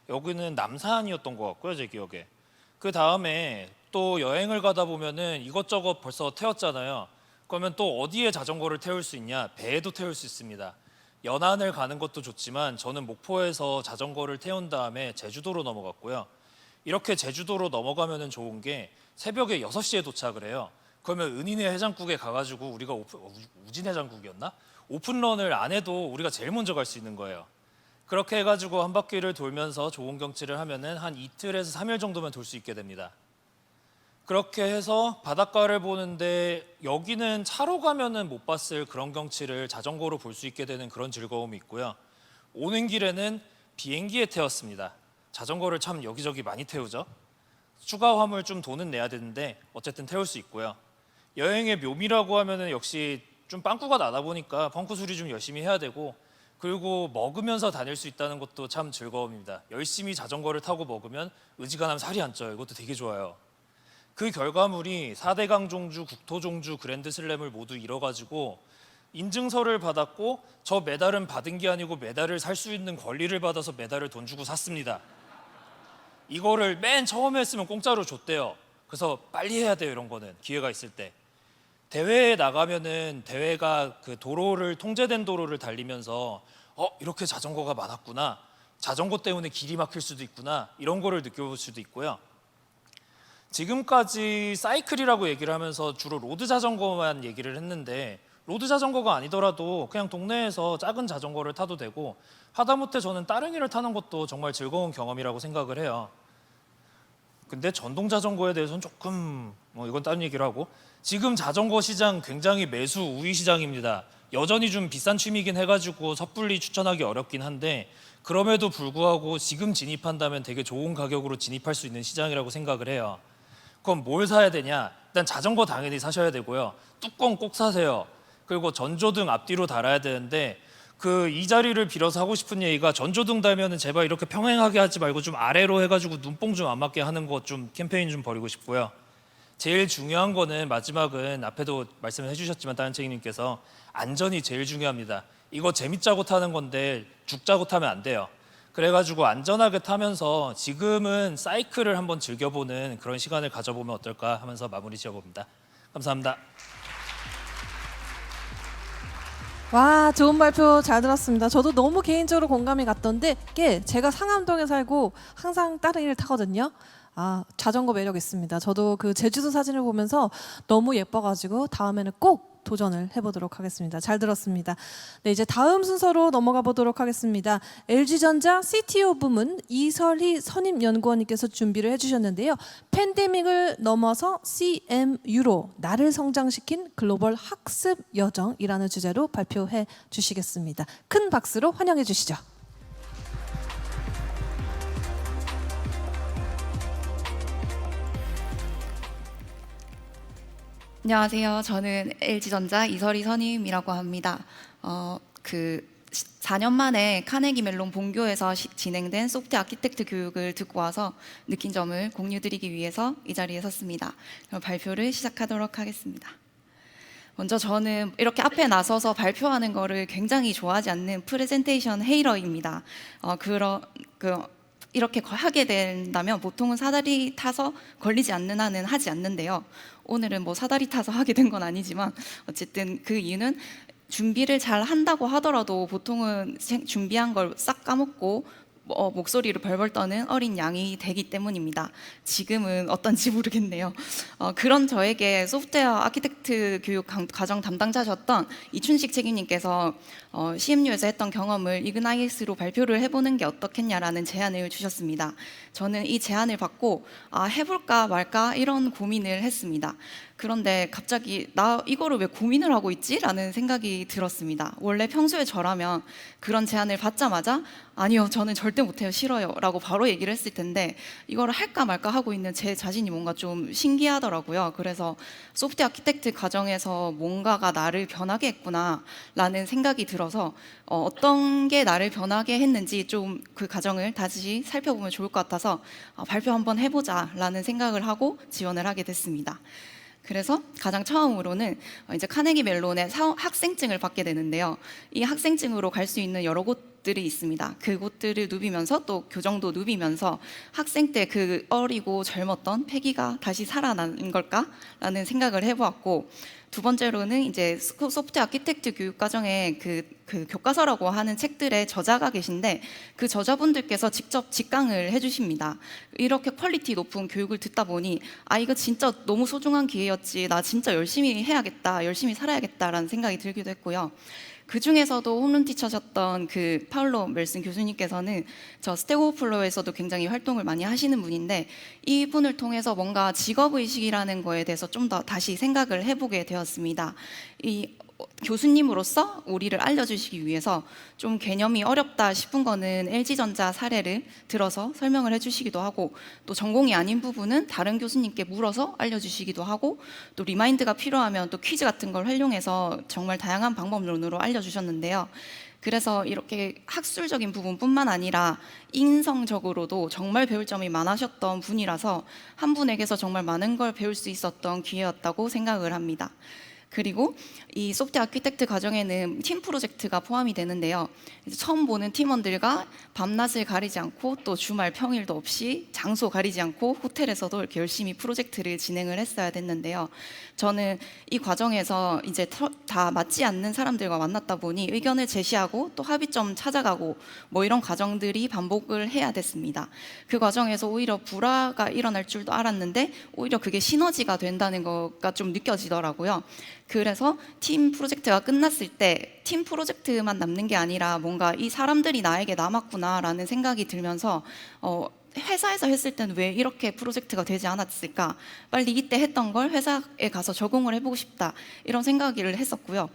여기는 남산이었던 것 같고요, 제 기억에. 그 다음에 또 여행을 가다 보면은 이것저것 벌써 태웠잖아요. 그러면 또 어디에 자전거를 태울 수 있냐? 배에도 태울 수 있습니다. 연안을 가는 것도 좋지만 저는 목포에서 자전거를 태운 다음에 제주도로 넘어갔고요. 이렇게 제주도로 넘어가면 좋은 게 새벽에 6시에 도착을 해요. 그러면 은인의 해장국에 가가지고 우리가 우진 해장국이었나? 오픈런을 안 해도 우리가 제일 먼저 갈 수 있는 거예요. 그렇게 해가지고 한 바퀴를 돌면서 좋은 경치를 하면은 한 이틀에서 3일 정도면 돌 수 있게 됩니다. 그렇게 해서 바닷가를 보는데 여기는 차로 가면은 못 봤을 그런 경치를 자전거로 볼 수 있게 되는 그런 즐거움이 있고요. 오는 길에는 비행기에 태웠습니다. 자전거를 참 여기저기 많이 태우죠. 추가 화물 좀 돈은 내야 되는데 어쨌든 태울 수 있고요. 여행의 묘미라고 하면은 역시 좀 빵꾸가 나다 보니까 펑크 수리 좀 열심히 해야 되고, 그리고 먹으면서 다닐 수 있다는 것도 참 즐거움입니다. 열심히 자전거를 타고 먹으면 의지가 나면 살이 안 쪄요. 이것도 되게 좋아요. 그 결과물이 4대강 종주, 국토종주, 그랜드슬램을 모두 이뤄가지고 인증서를 받았고, 저 메달은 받은 게 아니고 메달을 살 수 있는 권리를 받아서 메달을 돈 주고 샀습니다. 이거를 맨 처음에 했으면 공짜로 줬대요. 그래서 빨리 해야 돼요. 이런 거는 기회가 있을 때. 대회에 나가면은 대회가 그 도로를, 통제된 도로를 달리면서 이렇게 자전거가 많았구나, 자전거 때문에 길이 막힐 수도 있구나, 이런 거를 느껴볼 수도 있고요. 지금까지 사이클이라고 얘기를 하면서 주로 로드 자전거만 얘기를 했는데, 로드 자전거가 아니더라도 그냥 동네에서 작은 자전거를 타도 되고, 하다못해 저는 따릉이를 타는 것도 정말 즐거운 경험이라고 생각을 해요. 근데 전동 자전거에 대해서는 조금 이건 다른 얘기를 하고, 지금 자전거 시장 굉장히 매수 우위 시장입니다. 여전히 좀 비싼 취미긴 해가지고 섣불리 추천하기 어렵긴 한데, 그럼에도 불구하고 지금 진입한다면 되게 좋은 가격으로 진입할 수 있는 시장이라고 생각을 해요. 그럼 뭘 사야 되냐? 일단 자전거 당연히 사셔야 되고요. 뚜껑 꼭 사세요. 그리고 전조등 앞뒤로 달아야 되는데, 이 자리를 빌어서 하고 싶은 얘기가, 전조등 달면은 제발 이렇게 평행하게 하지 말고 좀 아래로 해가지고 눈뽕 좀 안 맞게 하는 거 좀 캠페인 좀 벌이고 싶고요. 제일 중요한 거는, 마지막은 앞에도 말씀을 해주셨지만 다른 책임님께서, 안전이 제일 중요합니다. 이거 재밌자고 타는 건데 죽자고 타면 안 돼요. 그래가지고 안전하게 타면서 지금은 사이클을 한번 즐겨보는 그런 시간을 가져보면 어떨까 하면서 마무리 지어봅니다. 감사합니다. 와, 좋은 발표 잘 들었습니다. 저도 너무 개인적으로 공감이 갔던데, 제가 상암동에 살고 항상 따릉이를 타거든요. 자전거 매력 있습니다. 저도 그 제주도 사진을 보면서 너무 예뻐가지고 다음에는 꼭 도전을 해보도록 하겠습니다. 잘 들었습니다. 네, 이제 다음 순서로 넘어가 보도록 하겠습니다. LG전자 CTO 부문 이설희 선임연구원님께서 준비를 해주셨는데요. 팬데믹을 넘어서 CMU로 나를 성장시킨 글로벌 학습 여정이라는 주제로 발표해 주시겠습니다. 큰 박수로 환영해 주시죠. 안녕하세요. 저는 LG전자 이설희 선임이라고 합니다. 4년 만에 카네기 멜론 본교에서 진행된 소프트웨어 아키텍트 교육을 듣고 와서 느낀 점을 공유드리기 위해서 이 자리에 섰습니다. 그럼 발표를 시작하도록 하겠습니다. 먼저 저는 이렇게 앞에 나서서 발표하는 거를 굉장히 좋아하지 않는 프레젠테이션 헤이러입니다. 이렇게 하게 된다면 보통은 사다리 타서 걸리지 않는 한은 하지 않는데요. 오늘은 사다리 타서 하게 된 건 아니지만 어쨌든 그 이유는 준비를 잘 한다고 하더라도 보통은 준비한 걸 싹 까먹고 목소리를 벌벌 떠는 어린 양이 되기 때문입니다. 지금은 어떤지 모르겠네요. 그런 저에게 소프트웨어 아키텍트 교육 과정 담당자셨던 이춘식 책임님께서 CMU에서 했던 경험을 이그나이스로 발표를 해보는 게 어떻겠냐라는 제안을 주셨습니다. 저는 이 제안을 받고 해볼까 말까 이런 고민을 했습니다. 그런데 갑자기 나 이거를 왜 고민을 하고 있지? 라는 생각이 들었습니다. 원래 평소에 저라면 그런 제안을 받자마자 아니요, 저는 절대 못해요, 싫어요 라고 바로 얘기를 했을 텐데, 이거를 할까 말까 하고 있는 제 자신이 뭔가 좀 신기하더라고요. 그래서 소프트웨어 아키텍트 과정에서 뭔가가 나를 변하게 했구나 라는 생각이 들어서 어떤 게 나를 변하게 했는지 좀 그 과정을 다시 살펴보면 좋을 것 같아서 발표 한번 해보자 라는 생각을 하고 지원을 하게 됐습니다. 그래서 가장 처음으로는 이제 카네기 멜론의 학생증을 받게 되는데요. 이 학생증으로 갈 수 있는 여러 곳들이 있습니다. 그 곳들을 누비면서 또 교정도 누비면서 학생 때 그 어리고 젊었던 패기가 다시 살아나는 걸까라는 생각을 해보았고, 두 번째로는 이제 소프트웨어 아키텍트 교육 과정에 그 교과서라고 하는 책들의 저자가 계신데, 그 저자분들께서 직접 직강을 해주십니다. 이렇게 퀄리티 높은 교육을 듣다 보니 이거 진짜 너무 소중한 기회였지, 나 진짜 열심히 해야겠다, 열심히 살아야겠다라는 생각이 들기도 했고요. 그 중에서도 홈런 티처셨던 그 파울로 멜슨 교수님께서는 저 스택 오버플로우에서도 굉장히 활동을 많이 하시는 분인데, 이분을 통해서 뭔가 직업의식이라는 거에 대해서 좀 더 다시 생각을 해보게 되었습니다. 이 교수님으로서 우리를 알려주시기 위해서 좀 개념이 어렵다 싶은 거는 LG전자 사례를 들어서 설명을 해주시기도 하고, 또 전공이 아닌 부분은 다른 교수님께 물어서 알려주시기도 하고, 또 리마인드가 필요하면 또 퀴즈 같은 걸 활용해서 정말 다양한 방법론으로 알려주셨는데요. 그래서 이렇게 학술적인 부분뿐만 아니라 인성적으로도 정말 배울 점이 많으셨던 분이라서 한 분에게서 정말 많은 걸 배울 수 있었던 기회였다고 생각을 합니다. 그리고 이 소프트웨어 아키텍트 과정에는 팀 프로젝트가 포함이 되는데요. 이제 처음 보는 팀원들과 밤낮을 가리지 않고 또 주말 평일도 없이 장소 가리지 않고 호텔에서도 이렇게 열심히 프로젝트를 진행을 했어야 됐는데요. 저는 이 과정에서 이제 다 맞지 않는 사람들과 만났다 보니 의견을 제시하고 또 합의점 찾아가고 뭐 이런 과정들이 반복을 해야 됐습니다. 그 과정에서 오히려 불화가 일어날 줄도 알았는데 오히려 그게 시너지가 된다는 거가 좀 느껴지더라고요. 그래서 팀 프로젝트가 끝났을 때 팀 프로젝트만 남는 게 아니라 뭔가 이 사람들이 나에게 남았구나라는 생각이 들면서 회사에서 했을 때는 왜 이렇게 프로젝트가 되지 않았을까? 빨리 이때 했던 걸 회사에 가서 적용을 해보고 싶다. 이런 생각을 했었고요.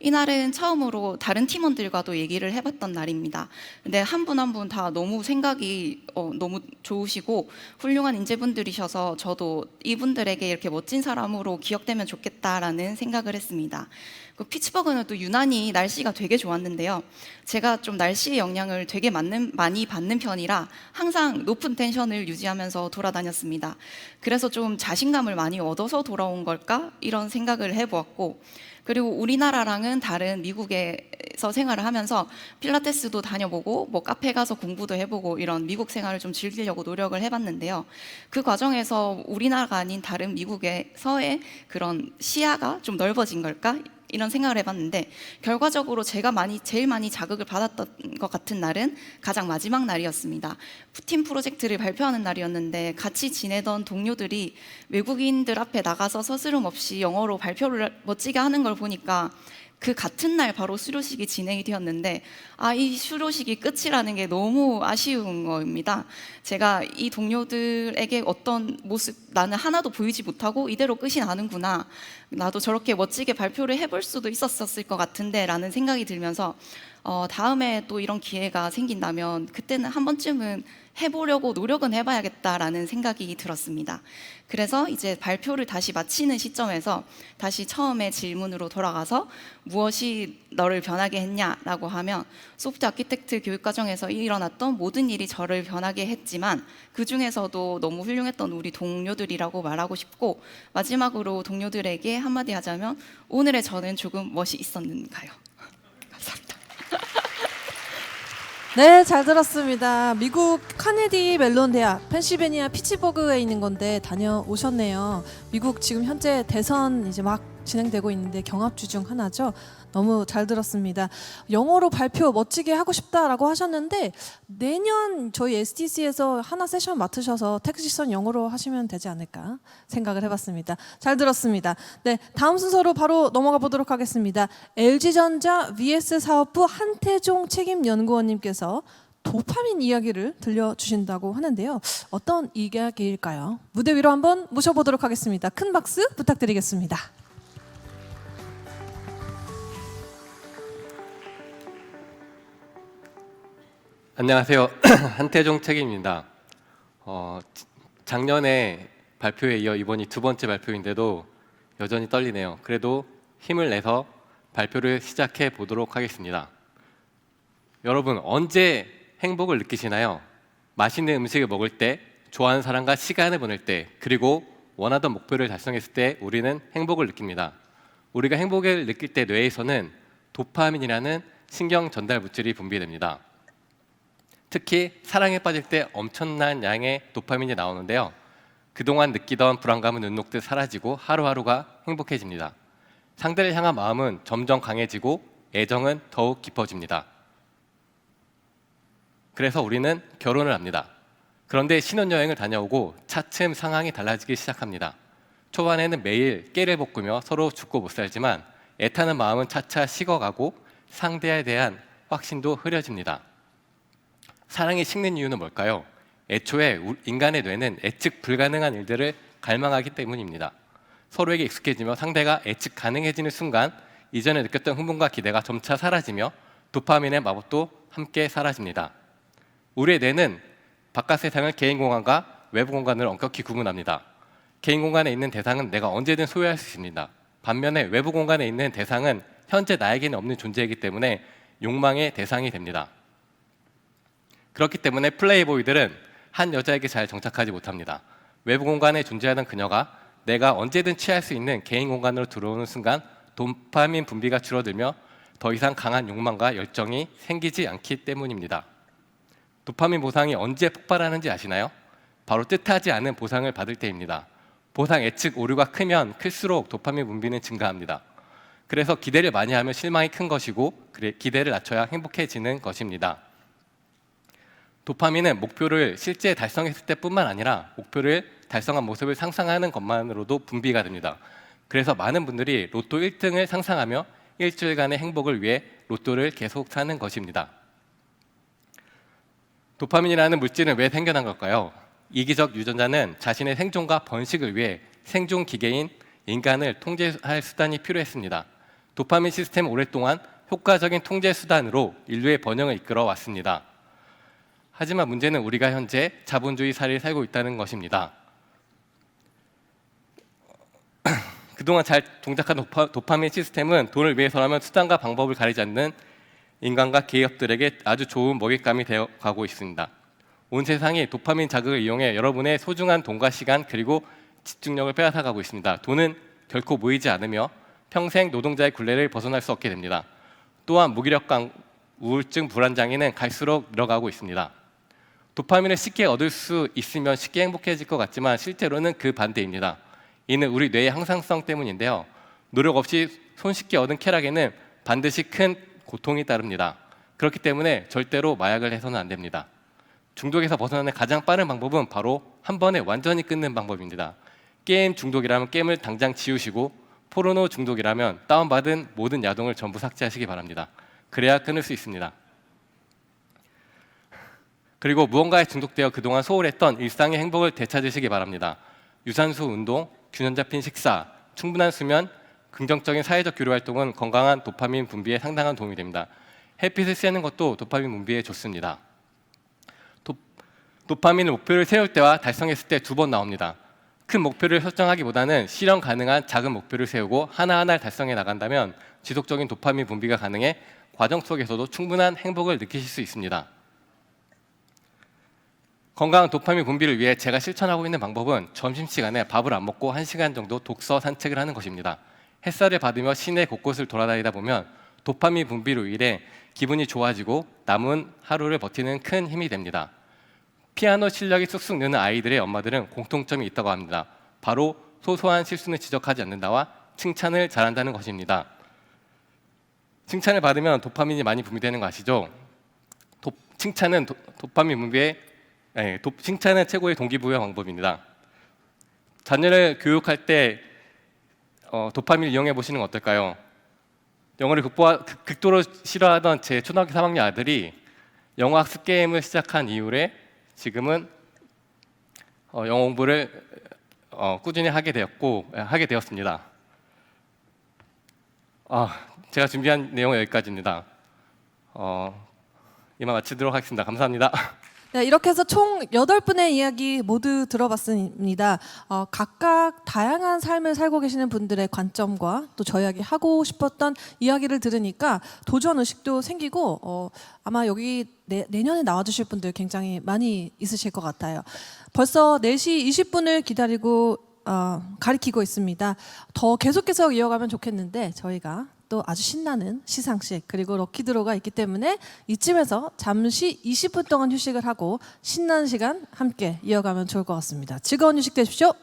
이날은 처음으로 다른 팀원들과도 얘기를 해봤던 날입니다. 근데 한 분 한 분 다 너무 생각이 너무 좋으시고 훌륭한 인재분들이셔서 저도 이분들에게 이렇게 멋진 사람으로 기억되면 좋겠다라는 생각을 했습니다. 그 피츠버그는 또 유난히 날씨가 되게 좋았는데요. 제가 좀 날씨의 영향을 되게 많이 받는 편이라 항상 높은 텐션을 유지하면서 돌아다녔습니다. 그래서 좀 자신감을 많이 얻어서 돌아온 걸까? 이런 생각을 해보았고, 그리고 우리나라랑은 다른 미국에서 생활을 하면서 필라테스도 다녀보고 뭐 카페 가서 공부도 해보고 이런 미국 생활을 좀 즐기려고 노력을 해봤는데요. 그 과정에서 우리나라가 아닌 다른 미국에서의 그런 시야가 좀 넓어진 걸까? 이런 생각을 해봤는데, 결과적으로 제가 제일 많이 자극을 받았던 것 같은 날은 가장 마지막 날이었습니다. 팀 프로젝트를 발표하는 날이었는데 같이 지내던 동료들이 외국인들 앞에 나가서 서스럼 없이 영어로 발표를 멋지게 하는 걸 보니까 그 같은 날 바로 수료식이 진행이 되었는데 이 수료식이 끝이라는 게 너무 아쉬운 겁니다. 제가 이 동료들에게 어떤 모습, 나는 하나도 보이지 못하고 이대로 끝이 나는구나, 나도 저렇게 멋지게 발표를 해볼 수도 있었을 것 같은데 라는 생각이 들면서 다음에 또 이런 기회가 생긴다면 그때는 한 번쯤은 해보려고 노력은 해봐야겠다라는 생각이 들었습니다. 그래서 이제 발표를 다시 마치는 시점에서 다시 처음에 질문으로 돌아가서 무엇이 너를 변하게 했냐라고 하면, 소프트 아키텍트 교육과정에서 일어났던 모든 일이 저를 변하게 했지만 그 중에서도 너무 훌륭했던 우리 동료들이라고 말하고 싶고, 마지막으로 동료들에게 한마디 하자면 오늘의 저는 조금 멋이 있었는가요? 감사합니다. 네, 잘 들었습니다. 미국 카네디 멜론 대학 펜실베니아 피츠버그에 있는 건데 다녀오셨네요. 미국 지금 현재 대선 이제 막 진행되고 있는데 경합주 중 하나죠. 너무 잘 들었습니다. 영어로 발표 멋지게 하고 싶다라고 하셨는데 내년 저희 STC에서 하나 세션 맡으셔서 택시선 영어로 하시면 되지 않을까 생각을 해봤습니다. 잘 들었습니다. 네, 다음 순서로 바로 넘어가 보도록 하겠습니다. LG전자 VS 사업부 한태종 책임연구원님께서 도파민 이야기를 들려주신다고 하는데요. 어떤 이야기일까요? 무대 위로 한번 모셔보도록 하겠습니다. 큰 박수 부탁드리겠습니다. 안녕하세요. 한태종 책임입니다. 작년에 발표에 이어 이번이 두 번째 발표인데도 여전히 떨리네요. 그래도 힘을 내서 발표를 시작해 보도록 하겠습니다. 여러분, 언제 행복을 느끼시나요? 맛있는 음식을 먹을 때, 좋아하는 사람과 시간을 보낼 때, 그리고 원하던 목표를 달성했을 때 우리는 행복을 느낍니다. 우리가 행복을 느낄 때 뇌에서는 도파민이라는 신경 전달 물질이 분비됩니다. 특히 사랑에 빠질 때 엄청난 양의 도파민이 나오는데요. 그동안 느끼던 불안감은 눈 녹듯 사라지고 하루하루가 행복해집니다. 상대를 향한 마음은 점점 강해지고 애정은 더욱 깊어집니다. 그래서 우리는 결혼을 합니다. 그런데 신혼여행을 다녀오고 차츰 상황이 달라지기 시작합니다. 초반에는 매일 깨를 볶으며 서로 죽고 못 살지만 애타는 마음은 차차 식어가고 상대에 대한 확신도 흐려집니다. 사랑이 식는 이유는 뭘까요? 애초에 인간의 뇌는 예측 불가능한 일들을 갈망하기 때문입니다. 서로에게 익숙해지며 상대가 예측 가능해지는 순간 이전에 느꼈던 흥분과 기대가 점차 사라지며 도파민의 마법도 함께 사라집니다. 우리의 뇌는 바깥 세상을 개인 공간과 외부 공간을 엄격히 구분합니다. 개인 공간에 있는 대상은 내가 언제든 소유할 수 있습니다. 반면에 외부 공간에 있는 대상은 현재 나에게는 없는 존재이기 때문에 욕망의 대상이 됩니다. 그렇기 때문에 플레이보이들은 한 여자에게 잘 정착하지 못합니다. 외부 공간에 존재하던 그녀가 내가 언제든 취할 수 있는 개인 공간으로 들어오는 순간 도파민 분비가 줄어들며 더 이상 강한 욕망과 열정이 생기지 않기 때문입니다. 도파민 보상이 언제 폭발하는지 아시나요? 바로 뜻하지 않은 보상을 받을 때입니다. 보상 예측 오류가 크면 클수록 도파민 분비는 증가합니다. 그래서 기대를 많이 하면 실망이 큰 것이고 기대를 낮춰야 행복해지는 것입니다. 도파민은 목표를 실제 달성했을 때뿐만 아니라 목표를 달성한 모습을 상상하는 것만으로도 분비가 됩니다. 그래서 많은 분들이 로또 1등을 상상하며 일주일간의 행복을 위해 로또를 계속 사는 것입니다. 도파민이라는 물질은 왜 생겨난 걸까요? 이기적 유전자는 자신의 생존과 번식을 위해 생존 기계인 인간을 통제할 수단이 필요했습니다. 도파민 시스템은 오랫동안 효과적인 통제 수단으로 인류의 번영을 이끌어 왔습니다. 하지만 문제는 우리가 현재 자본주의 사회를 살고 있다는 것입니다. 그동안 잘 동작한 도파민 시스템은 돈을 위해서라면 수단과 방법을 가리지 않는 인간과 기업들에게 아주 좋은 먹잇감이 되어 가고 있습니다. 온 세상이 도파민 자극을 이용해 여러분의 소중한 돈과 시간 그리고 집중력을 빼앗아가고 있습니다. 돈은 결코 모이지 않으며 평생 노동자의 굴레를 벗어날 수 없게 됩니다. 또한 무기력감, 우울증, 불안장애는 갈수록 늘어가고 있습니다. 도파민을 쉽게 얻을 수 있으면 쉽게 행복해질 것 같지만 실제로는 그 반대입니다. 이는 우리 뇌의 항상성 때문인데요. 노력 없이 손쉽게 얻은 쾌락에는 반드시 큰 고통이 따릅니다. 그렇기 때문에 절대로 마약을 해서는 안 됩니다. 중독에서 벗어나는 가장 빠른 방법은 바로 한 번에 완전히 끊는 방법입니다. 게임 중독이라면 게임을 당장 지우시고 포르노 중독이라면 다운받은 모든 야동을 전부 삭제하시기 바랍니다. 그래야 끊을 수 있습니다. 그리고 무언가에 중독되어 그동안 소홀했던 일상의 행복을 되찾으시기 바랍니다. 유산소 운동, 균형 잡힌 식사, 충분한 수면, 긍정적인 사회적 교류 활동은 건강한 도파민 분비에 상당한 도움이 됩니다. 햇빛을 쐬는 것도 도파민 분비에 좋습니다. 도파민은 목표를 세울 때와 달성했을 때 2번 나옵니다. 큰 목표를 설정하기보다는 실현 가능한 작은 목표를 세우고 하나하나를 달성해 나간다면 지속적인 도파민 분비가 가능해 과정 속에서도 충분한 행복을 느끼실 수 있습니다. 건강한 도파민 분비를 위해 제가 실천하고 있는 방법은 점심시간에 밥을 안 먹고 1시간 정도 독서 산책을 하는 것입니다. 햇살을 받으며 시내 곳곳을 돌아다니다 보면 도파민 분비로 인해 기분이 좋아지고 남은 하루를 버티는 큰 힘이 됩니다. 피아노 실력이 쑥쑥 느는 아이들의 엄마들은 공통점이 있다고 합니다. 바로 소소한 실수는 지적하지 않는다와 칭찬을 잘한다는 것입니다. 칭찬을 받으면 도파민이 많이 분비되는 거 아시죠? 칭찬은 칭찬은 최고의 동기부여 방법입니다. 자녀를 교육할 때 도파민을 이용해 보시는 건 어떨까요? 영어를 극도로 싫어하던 제 초등학교 3학년 아들이 영어 학습 게임을 시작한 이후에 지금은 영어 공부를 꾸준히 하게 되었습니다. 제가 준비한 내용은 여기까지입니다. 이만 마치도록 하겠습니다. 감사합니다. 네, 이렇게 해서 총 8분의 이야기 모두 들어봤습니다. 각각 다양한 삶을 살고 계시는 분들의 관점과 또 저희에게 하고 싶었던 이야기를 들으니까 도전 의식도 생기고 아마 여기 내년에 나와주실 분들 굉장히 많이 있으실 것 같아요. 벌써 4시 20분을 기다리고 가리키고 있습니다. 더 계속해서 이어가면 좋겠는데 저희가 또 아주 신나는 시상식 그리고 럭키드로가 있기 때문에 이쯤에서 잠시 20분 동안 휴식을 하고 신나는 시간 함께 이어가면 좋을 것 같습니다. 즐거운 휴식 되십시오.